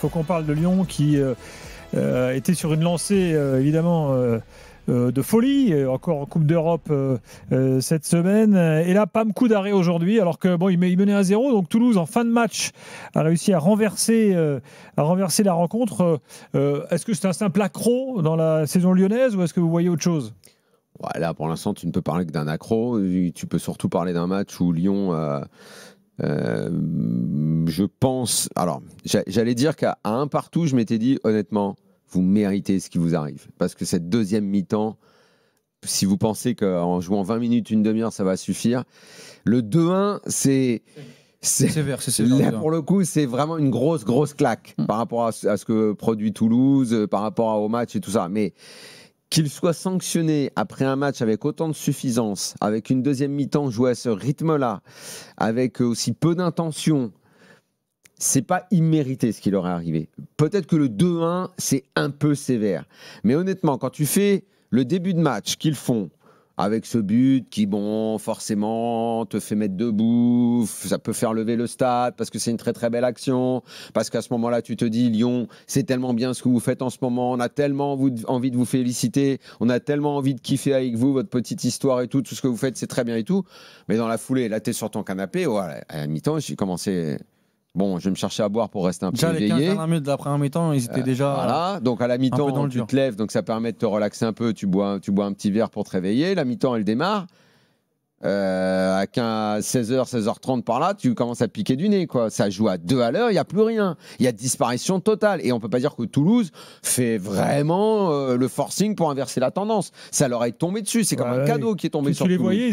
faut qu'on parle de Lyon qui était sur une lancée évidemment de folie, encore en Coupe d'Europe cette semaine. Et là, pas un coup d'arrêt aujourd'hui, alors que il menait 1-0. Donc Toulouse, en fin de match, a réussi à renverser la rencontre. Est-ce que c'est un simple accro dans la saison lyonnaise ou est-ce que vous voyez autre chose ? Là, pour l'instant, tu ne peux parler que d'un accro. Tu peux surtout parler d'un match où Lyon... je pense... Alors, j'allais dire qu'à un partout, je m'étais dit, honnêtement, vous méritez ce qui vous arrive. Parce que cette deuxième mi-temps, si vous pensez qu'en jouant 20 minutes, une demi-heure, ça va suffire, le 2-1, c'est sévère. Là, pour le coup, c'est vraiment une grosse claque par rapport à ce que produit Toulouse, par rapport au match et tout ça. Mais qu'il soit sanctionné après un match avec autant de suffisance, avec une deuxième mi-temps jouée à ce rythme-là, avec aussi peu d'intention, c'est pas immérité ce qui leur est arrivé. Peut-être que le 2-1, c'est un peu sévère. Mais honnêtement, quand tu fais le début de match qu'ils font, avec ce but qui, forcément, te fait mettre debout, ça peut faire lever le stade, parce que c'est une très très belle action, parce qu'à ce moment-là, tu te dis, Lyon, c'est tellement bien ce que vous faites en ce moment, on a tellement envie de vous féliciter, on a tellement envie de kiffer avec vous, votre petite histoire et tout ce que vous faites, c'est très bien et tout. Mais dans la foulée, là, t'es sur ton canapé, à la mi-temps, j'ai commencé... je vais me chercher à boire pour rester un peu éveillé. Déjà, les 15 dernières minutes de la première mi-temps, ils étaient déjà. Voilà, donc à la mi-temps, tu te lèves, donc ça permet de te relaxer un peu. Tu bois un petit verre pour te réveiller. La mi-temps, elle démarre. À 16h, 16h30 par là, tu commences à piquer du nez, quoi. Ça joue à 2 à l'heure, il n'y a plus rien. Il y a disparition totale. Et on ne peut pas dire que Toulouse fait vraiment le forcing pour inverser la tendance. Ça leur est tombé dessus. C'est comme un cadeau qui est tombé sur Toulouse. Tu les voyais,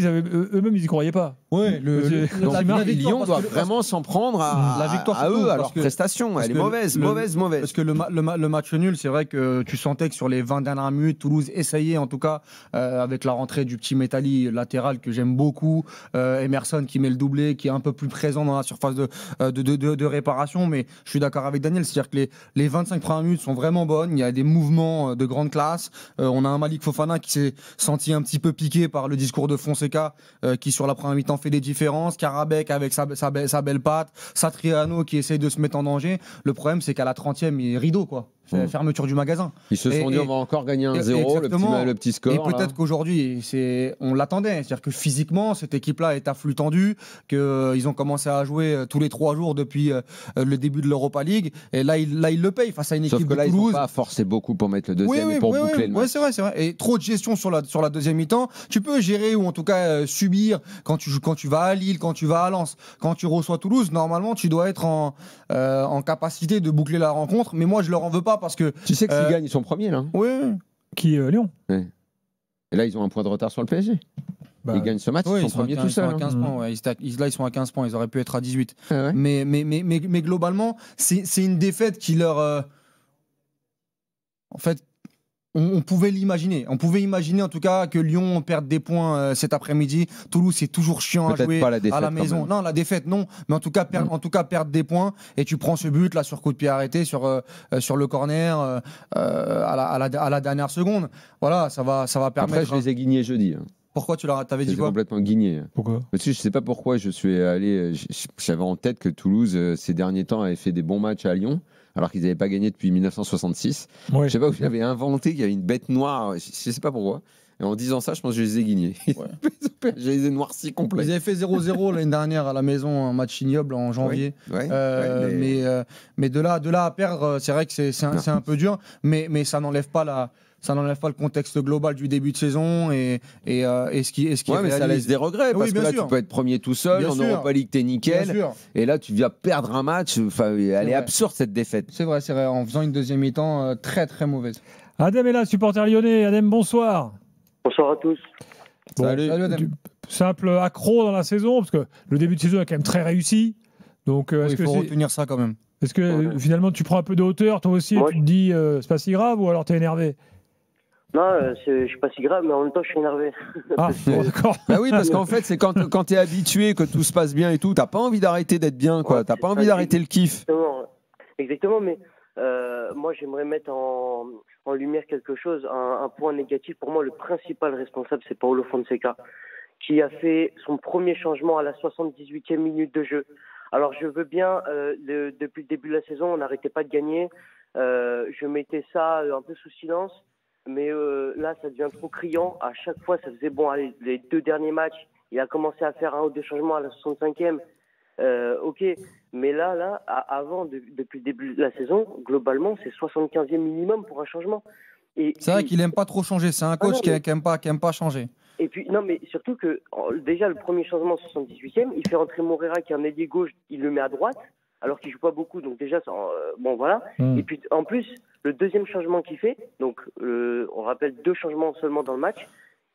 eux-mêmes, ils n'y croyaient pas. Ouais, Lyon doit vraiment s'en prendre à eux, à leur prestation. Elle est mauvaise. Parce que le match nul, c'est vrai que tu sentais que sur les 20 dernières minutes, Toulouse essayait, en tout cas, avec la rentrée du petit Métali latéral que j'aime beaucoup, Emerson qui met le doublé, qui est un peu plus présent dans la surface de réparation, mais je suis d'accord avec Daniel, c'est-à-dire que les 25 premières minutes sont vraiment bonnes, il y a des mouvements de grande classe, on a un Malik Fofana qui s'est senti un petit peu piqué par le discours de Fonseca, qui sur la première mi-temps fait des différences, Karabek avec sa belle patte, Satriano qui essaye de se mettre en danger, le problème c'est qu'à la 30e il est rideau, quoi. Fermeture du magasin. Ils se sont dit on va encore gagner 1-0, le petit score. Et peut-être qu'aujourd'hui, on l'attendait. C'est-à-dire que physiquement, cette équipe-là est à flux tendu, qu'ils ont commencé à jouer tous les 3 jours depuis le début de l'Europa League. Et là, ils le payent face à une équipe de Toulouse. Sauf que là, ils n'ont pas forcé beaucoup pour mettre le deuxième et pour boucler le match. Oui, c'est vrai. Et trop de gestion sur la deuxième mi-temps. Tu peux gérer ou en tout cas subir quand tu vas à Lille, quand tu vas à Lens, quand tu reçois Toulouse. Normalement, tu dois être en capacité de boucler la rencontre. Mais moi, je leur en veux pas parce que tu sais que s'ils gagnent, ils sont premiers là. Oui. Qui Lyon. Ouais. Et là, ils ont un point de retard sur le PSG. Ils gagnent ce match, ils sont premiers tout seuls. Ils sont à 15 points. Ouais. Là, ils sont à 15 points. Ils auraient pu être à 18. Ouais. Mais globalement, c'est une défaite qui leur. En fait, on pouvait l'imaginer. On pouvait imaginer en tout cas que Lyon perde des points cet après-midi. Toulouse, c'est toujours chiant peut-être à jouer pas la défaite, à la maison. Non, la défaite, non. Mais en tout cas, perdre des points. Et tu prends ce but là sur coup de pied arrêté, sur le corner à la dernière seconde. Voilà, ça va permettre. Après, je les ai guignés jeudi. Pourquoi tu t'avais dit quoi ? Complètement guigné. Pourquoi ? Parce que je sais pas pourquoi je suis allé. J'avais en tête que Toulouse, ces derniers temps, avait fait des bons matchs à Lyon, alors qu'ils n'avaient pas gagné depuis 1966. Ouais. Je sais pas où j'avais inventé qu'il y avait une bête noire. Je sais pas pourquoi. Et en disant ça, je pense que je les ai guignés. Ouais. Je les ai noircis complets. Ils avaient fait 0-0 l'année dernière à la maison, un match ignoble en janvier. Mais de là à perdre, c'est vrai que c'est un peu dur. Mais ça n'enlève pas le contexte global du début de saison et ce qui mais ça laisse des regrets parce que là tu peux être premier tout seul en Europa League, t'es nickel et là tu viens perdre un match. Elle est absurde cette défaite. C'est vrai, en faisant une deuxième mi-temps très très mauvaise. Adem est là, supporter lyonnais. Adem, bonsoir. Bonsoir à tous. Salut Adem. Simple accro dans la saison parce que le début de saison est quand même très réussi. Donc il faut retenir ça quand même. Est-ce que finalement tu prends un peu de hauteur toi aussi et tu te dis c'est pas si grave ou alors t'es énervé? Non, je suis pas si grave, mais en même temps, je suis énervé. Ah, bon, d'accord. Bah oui, parce qu'en fait, c'est quand tu es habitué, que tout se passe bien et tout, t'as pas envie d'arrêter d'être bien, quoi. T'as pas envie d'arrêter le kiff. Exactement, mais moi, j'aimerais mettre en lumière quelque chose, un point négatif. Pour moi, le principal responsable, c'est Paulo Fonseca, qui a fait son premier changement à la 78e minute de jeu, Alors, je veux bien, depuis le début de la saison, on n'arrêtait pas de gagner. Je mettais ça un peu sous silence. Mais là, ça devient trop criant. À chaque fois, ça faisait bon. Allez, les 2 derniers matchs, il a commencé à faire 1 ou 2 changements à la 65e. Ok. Mais là, avant, depuis le début de la saison, globalement, c'est 75e minimum pour un changement. C'est vrai qu'il n'aime pas trop changer. C'est un coach qui n'aime pas changer. Et puis, non, mais surtout que déjà, le premier changement, 78e, il fait rentrer Moreira qui est un ailier gauche, il le met à droite, alors qu'il ne joue pas beaucoup. Donc, déjà, bon, voilà. Et puis, en plus, le deuxième changement qu'il fait, donc, on rappelle 2 changements seulement dans le match,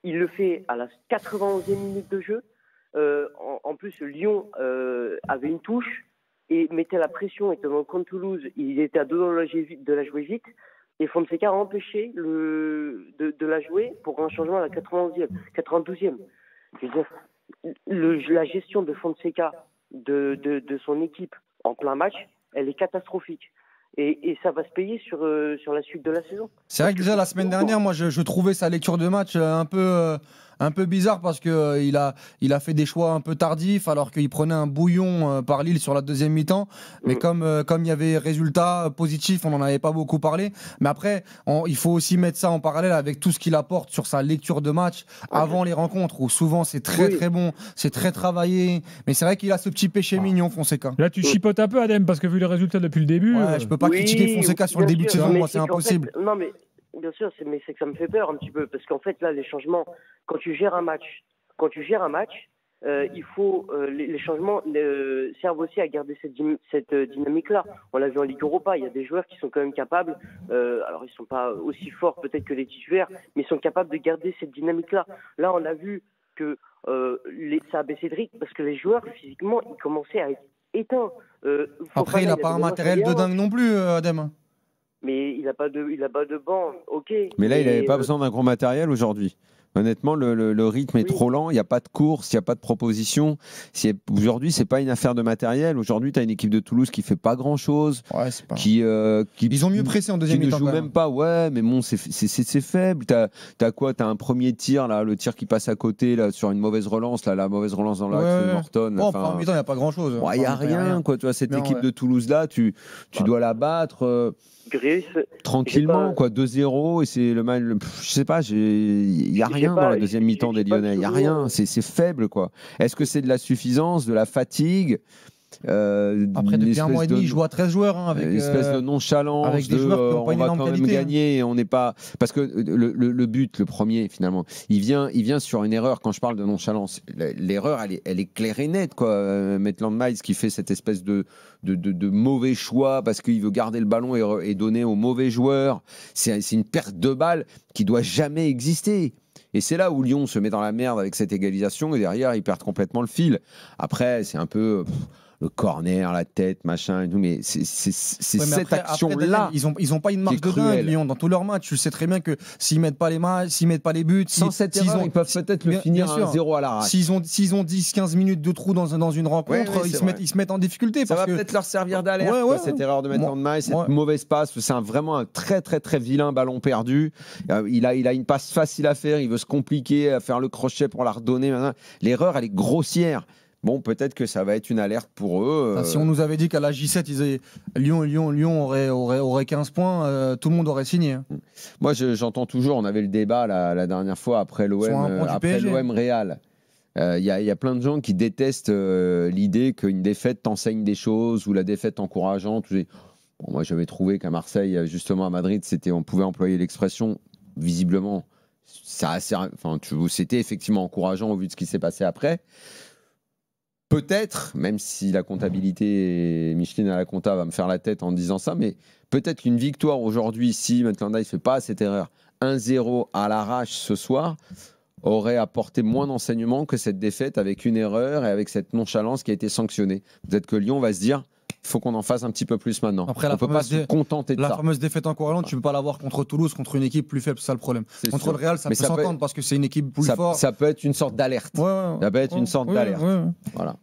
il le fait à la 91e minute de jeu. En plus, Lyon avait une touche et mettait la pression, était dans le contre Toulouse, il était à 2 doigts de la jouer vite. Et Fonseca a empêché de la jouer pour un changement à la 92e. Je veux dire, la gestion de Fonseca, de son équipe en plein match, elle est catastrophique. Et ça va se payer sur la suite de la saison. C'est vrai que déjà la semaine dernière, moi je trouvais sa lecture de match un peu bizarre parce que il a fait des choix un peu tardifs alors qu'il prenait un bouillon par Lille sur la deuxième mi-temps. Mais comme il y avait résultat positif, on n'en avait pas beaucoup parlé. Mais après, il faut aussi mettre ça en parallèle avec tout ce qu'il apporte sur sa lecture de match avant les rencontres où souvent c'est très bon, c'est très travaillé. Mais c'est vrai qu'il a ce petit péché mignon, Fonseca. Là, tu chipotes un peu, Adem, parce que vu les résultats depuis le début. Je peux pas critiquer Fonseca sur le début de saison, moi c'est impossible. Non, mais bien sûr, mais c'est que ça me fait peur un petit peu parce qu'en fait là, les changements, quand tu gères un match, il faut les changements servent aussi à garder cette dynamique-là. On l'a vu en Ligue Europa, il y a des joueurs qui sont quand même capables. Alors ils sont pas aussi forts peut-être que les titulaires, mais ils sont capables de garder cette dynamique-là. Là, on a vu que ça a baissé de rythme parce que les joueurs physiquement, ils commençaient à être éteints. Après, il n'a pas un matériel de dingue non plus, Adem. Mais il n'a pas de banc, ok. Mais là, il n'avait pas besoin d'un gros matériel aujourd'hui. Honnêtement, le rythme est trop lent, il n'y a pas de course, il n'y a pas de proposition. Aujourd'hui, ce n'est pas une affaire de matériel. Aujourd'hui, tu as une équipe de Toulouse qui ne fait pas grand-chose. Ouais, Ils ont mieux pressé en deuxième mi-temps. Qui ne joue même pas, mais bon, c'est faible. Tu as quoi? Tu as un premier tir, là, le tir qui passe à côté là, sur une mauvaise relance, la mauvaise relance dans l'axe de Morton. Bon, en première mi-temps, il n'y a pas grand-chose. Il n'y a rien, quoi. Tu vois, cette équipe de Toulouse-là, tu dois la battre. Tranquillement, quoi, 2-0 et c'est le mal. Je sais pas, il y a rien dans la deuxième mi-temps des Lyonnais. Il y a rien, c'est faible, quoi. Est-ce que c'est de la suffisance, de la fatigue? Après, depuis un mois et demi, il joue à 13 joueurs. Avec une espèce de nonchalance, avec des joueurs qui n'ont pas une énorme qualité. On va quand même gagner et on n'est pas. Parce que le but, le premier, finalement, il vient sur une erreur. Quand je parle de nonchalance, l'erreur, elle est claire et nette, quoi. Maitland Niles qui fait cette espèce de mauvais choix parce qu'il veut garder le ballon et donner au mauvais joueur. C'est une perte de balle qui doit jamais exister. Et c'est là où Lyon se met dans la merde avec cette égalisation et derrière, ils perdent complètement le fil. Après, c'est un peu le corner, la tête, machin et tout, mais c'est cette action-là. Ils ont pas une marque de dingue, Lyon, dans tous leurs matchs. Tu sais très bien que s'ils mettent pas les matchs, s'ils mettent pas les buts, sans cette erreur, ils peuvent peut-être le finir à 0 à l'arrache. S'ils ont 10-15 minutes de trou dans une rencontre, ils se mettent en difficulté. Ça va peut-être leur servir d'alerte, cette erreur de Maitland Niles, cette mauvaise passe. C'est vraiment un très très très vilain ballon perdu. Il a une passe facile à faire, il veut se compliquer, à faire le crochet pour la redonner. L'erreur, elle est grossière. Bon, peut-être que ça va être une alerte pour eux. Si on nous avait dit qu'à la J7, Lyon aurait 15 points, tout le monde aurait signé. Moi, j'entends toujours, on avait le débat la dernière fois après l'OM Real. Il y a plein de gens qui détestent l'idée qu'une défaite t'enseigne des choses ou la défaite encourageante. Bon, moi, j'avais trouvé qu'à Marseille, justement à Madrid, on pouvait employer l'expression, visiblement, c'était effectivement encourageant au vu de ce qui s'est passé après. Peut-être, même si la comptabilité et Micheline à la compta va me faire la tête en disant ça, mais peut-être qu'une victoire aujourd'hui, si Maitland Niles ne fait pas cette erreur, 1-0 à l'arrache ce soir, aurait apporté moins d'enseignements que cette défaite avec une erreur et avec cette nonchalance qui a été sanctionnée. Peut-être que Lyon va se dire, il faut qu'on en fasse un petit peu plus maintenant. Après, on ne peut pas se contenter de ça. La fameuse défaite encourageante, tu ne peux pas l'avoir contre Toulouse, contre une équipe plus faible, c'est ça le problème. Contre le Real, ça peut s'entendre parce que c'est une équipe plus forte. Ça peut être une sorte d'alerte. Ça peut être une sorte d'alerte. Voilà.